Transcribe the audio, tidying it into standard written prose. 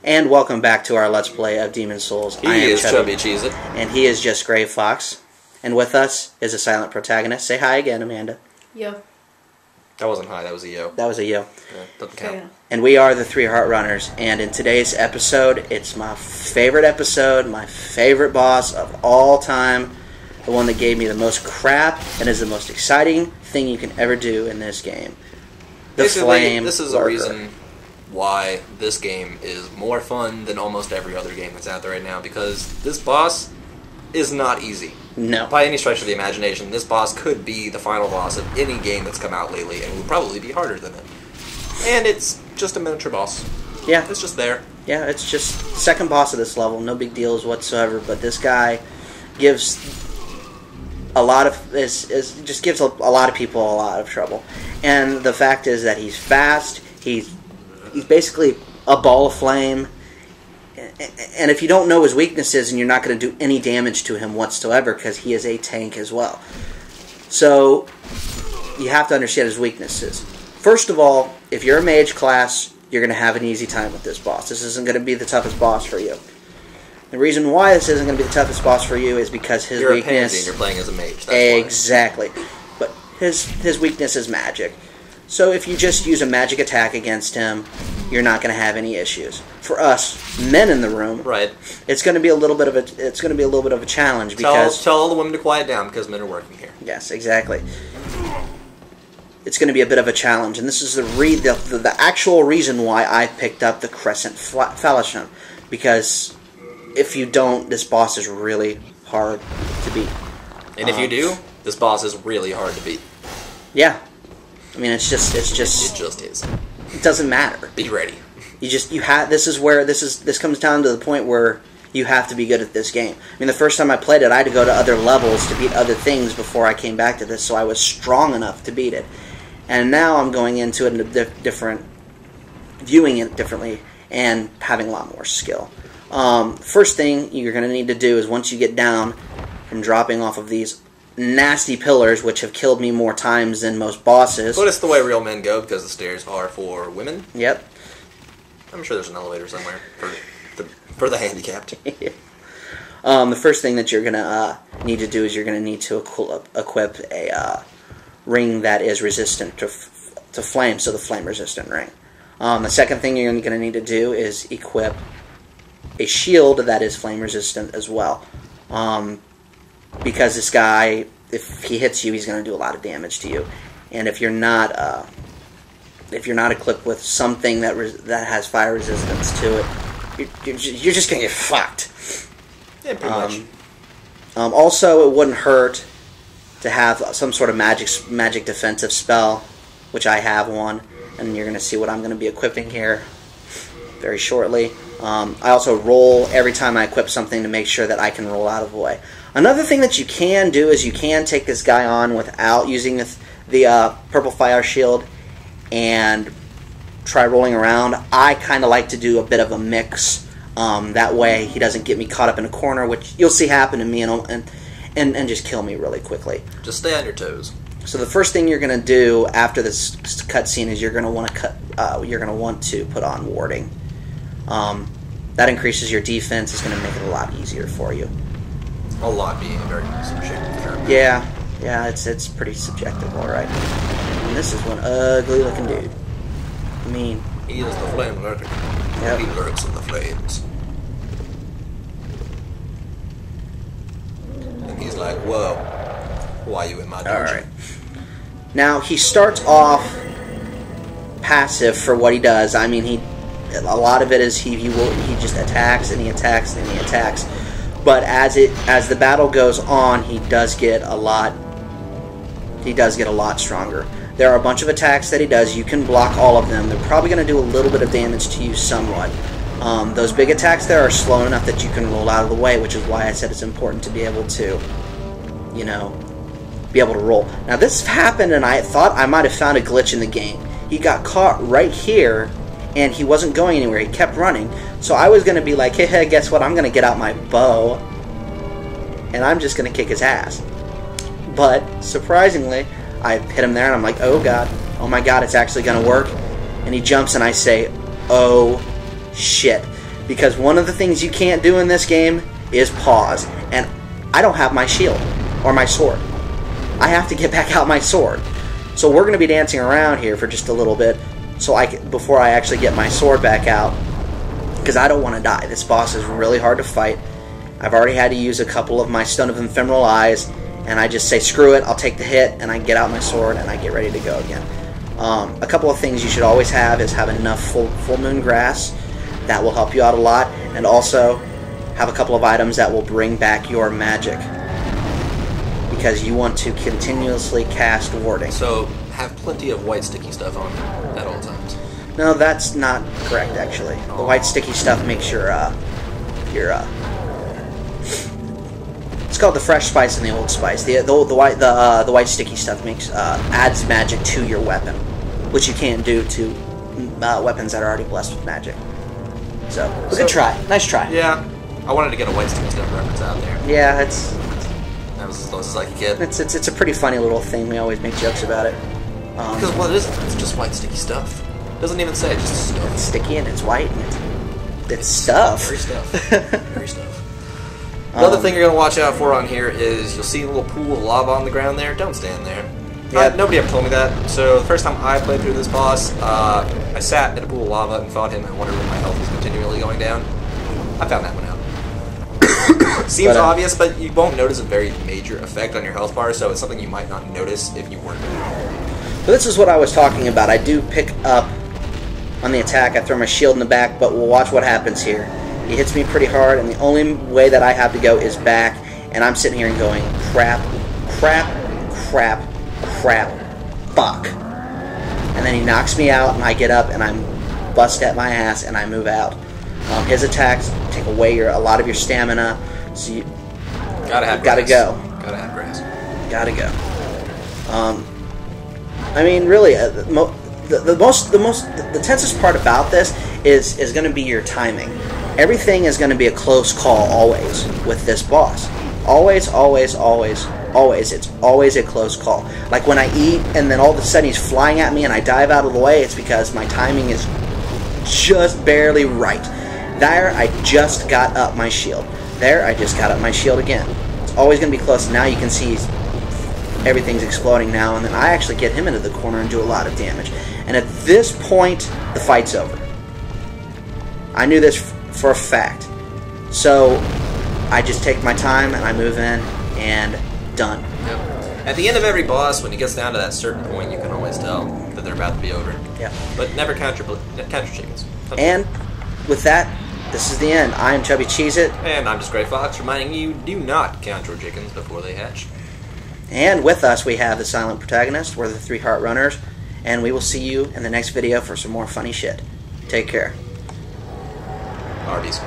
And welcome back to our Let's Play of Demon's Souls. I am Chubby Cheez-It. And he is just Gray Fox. And with us is a silent protagonist. Say hi again, Amanda. Yo. That wasn't hi, that was a yo. That was a yo. Yeah, doesn't count. Okay. And we are the Three Heart Runners. And in today's episode, it's my favorite episode, my favorite boss of all time. The one that gave me the most crap and is the most exciting thing you can ever do in this game. The Basically, Flame this is Lurker. a reason why this game is more fun than almost every other game that's out there right now, because this boss is not easy. No. By any stretch of the imagination, this boss could be the final boss of any game that's come out lately, and would probably be harder than it. And it's just a miniature boss. Yeah. It's just there. Yeah, it's just second boss of this level. No big deals whatsoever. But this guy gives a lot of just gives a lot of people a lot of trouble. And the fact is that he's fast. He's basically a ball of flame. And if you don't know his weaknesses, and you're not going to do any damage to him whatsoever, because he is a tank as well. So you have to understand his weaknesses. First of all, if you're a mage class, you're going to have an easy time with this boss. This isn't going to be the toughest boss for you. The reason why this isn't going to be the toughest boss for you is because his You're weakness... a pansy and you're playing as a mage. That's exactly. But his weakness is magic. So if you just use a magic attack against him, you're not going to have any issues. For us men in the room, right. It's going to be a little bit of a challenge because tell all the women to quiet down because men are working here. Yes, exactly. It's going to be a bit of a challenge, and this is the actual reason why I picked up the Crescent Fellowship, because if you don't, this boss is really hard to beat. And if you do, this boss is really hard to beat. Yeah. I mean, it just It just is. It doesn't matter. Be ready. This comes down to the point where you have to be good at this game. I mean, the first time I played it, I had to go to other levels to beat other things before I came back to this, so I was strong enough to beat it. And now I'm going into it viewing it differently, and having a lot more skill. First thing you're going to need to do is, once you get down from dropping off of these nasty pillars, which have killed me more times than most bosses. But it's the way real men go, because the stairs are for women. Yep. I'm sure there's an elevator somewhere for the handicapped. The first thing that you're going to need to do is you're going to need to equip a ring that is resistant to flame, so the flame-resistant ring. The second thing you're going to need to do is equip a shield that is flame-resistant as well. Because this guy, if he hits you, he's going to do a lot of damage to you. And if you're not equipped with something that has fire resistance to it, you're just going to get fucked. Yeah, pretty much. Also, it wouldn't hurt to have some sort of magic defensive spell, which I have one, and you're going to see what I'm going to be equipping here very shortly. I also roll every time I equip something to make sure that I can roll out of the way. Another thing that you can do is you can take this guy on without using the purple fire shield and try rolling around. I kind of like to do a bit of a mix. That way he doesn't get me caught up in a corner, which you'll see happen to me, and just kill me really quickly. Just stay on your toes. So the first thing you're going to do after this cutscene is you're going to want to put on warding. That increases your defense. It's going to make it a lot easier for you. A lot being a very subjective term. Yeah, it's pretty subjective, all right. And this is one ugly looking dude. I mean, he is the flame lurker. Yep. He lurks in the flames. And he's like, "Whoa, why are you in my dungeon?" All right. Now he starts off passive for what he does. I mean, a lot of it is he just attacks and he attacks and he attacks. But as the battle goes on, he does get a lot stronger. There are a bunch of attacks that he does. You can block all of them. They're probably going to do a little bit of damage to you somewhat. Those big attacks there are slow enough that you can roll out of the way, which is why I said it's important to be able to, be able to roll. Now this happened, and I thought I might have found a glitch in the game. He got caught right here, and he wasn't going anywhere. He kept running. So I was going to be like, hey, guess what? I'm going to get out my bow, and I'm just going to kick his ass. But surprisingly, I hit him there, and I'm like, oh god, oh my god, it's actually going to work. And he jumps, and I say, oh shit. Because one of the things you can't do in this game is pause. And I don't have my shield or my sword. I have to get back out my sword. So we're going to be dancing around here for just a little bit before I actually get my sword back out. Because I don't want to die. This boss is really hard to fight. I've already had to use a couple of my Stone of Ephemeral Eyes. And I just say, screw it, I'll take the hit, and I get out my sword, and I get ready to go again. A couple of things you should always have is have enough full moon grass. That will help you out a lot. And also, have a couple of items that will bring back your magic. Because you want to continuously cast warding. So, have plenty of white sticky stuff on at all times. No, that's not correct, actually. The white sticky stuff makes it's called the fresh spice and the old spice. The white sticky stuff adds magic to your weapon, which you can't do to weapons that are already blessed with magic. So good try, nice try. Yeah, I wanted to get a white sticky stuff reference out there. Yeah, that was as close as I could get. It's a pretty funny little thing. We always make jokes about it. Because what it is, it's just white sticky stuff. It doesn't even say, just stuff. It's sticky and it's white and it's stuff. Very stuff. Very stuff. The other thing you're going to watch out for on here is you'll see a little pool of lava on the ground there. Don't stand there. Yeah. Nobody ever told me that. So the first time I played through this boss, I sat in a pool of lava and fought him and wondered when my health was continually going down. I found that one out. Seems obvious, but you won't notice a very major effect on your health bar, so it's something you might not notice if you weren't doing it. But this is what I was talking about. I do pick up on the attack. I throw my shield in the back, but we'll watch what happens here. He hits me pretty hard, and the only way that I have to go is back, and I'm sitting here and going, crap, crap, crap, crap, fuck. And then he knocks me out, and I get up, and I'm bust at my ass, and I move out. His attacks take away a lot of your stamina, so you gotta go. Gotta have grass. Gotta go. I mean, really, the tensest part about this is going to be your timing. Everything is going to be a close call always with this boss. Always, always, always, always. It's always a close call. Like when I eat and then all of a sudden he's flying at me and I dive out of the way, it's because my timing is just barely right. There, I just got up my shield. There, I just got up my shield again. It's always going to be close. Now you can see everything's exploding now, and then I actually get him into the corner and do a lot of damage. And at this point, the fight's over. I knew this for a fact. So I just take my time and I move in and done. Yep. At the end of every boss, when it gets down to that certain point, you can always tell that they're about to be over. Yeah. But never count your chickens. And with that, this is the end. I am Chubby Cheez-It. And I'm just Gray Fox, reminding you, do not count your chickens before they hatch. And with us, we have the silent protagonist. We're the Three Heart Runners. And we will see you in the next video for some more funny shit. Take care. Arby's.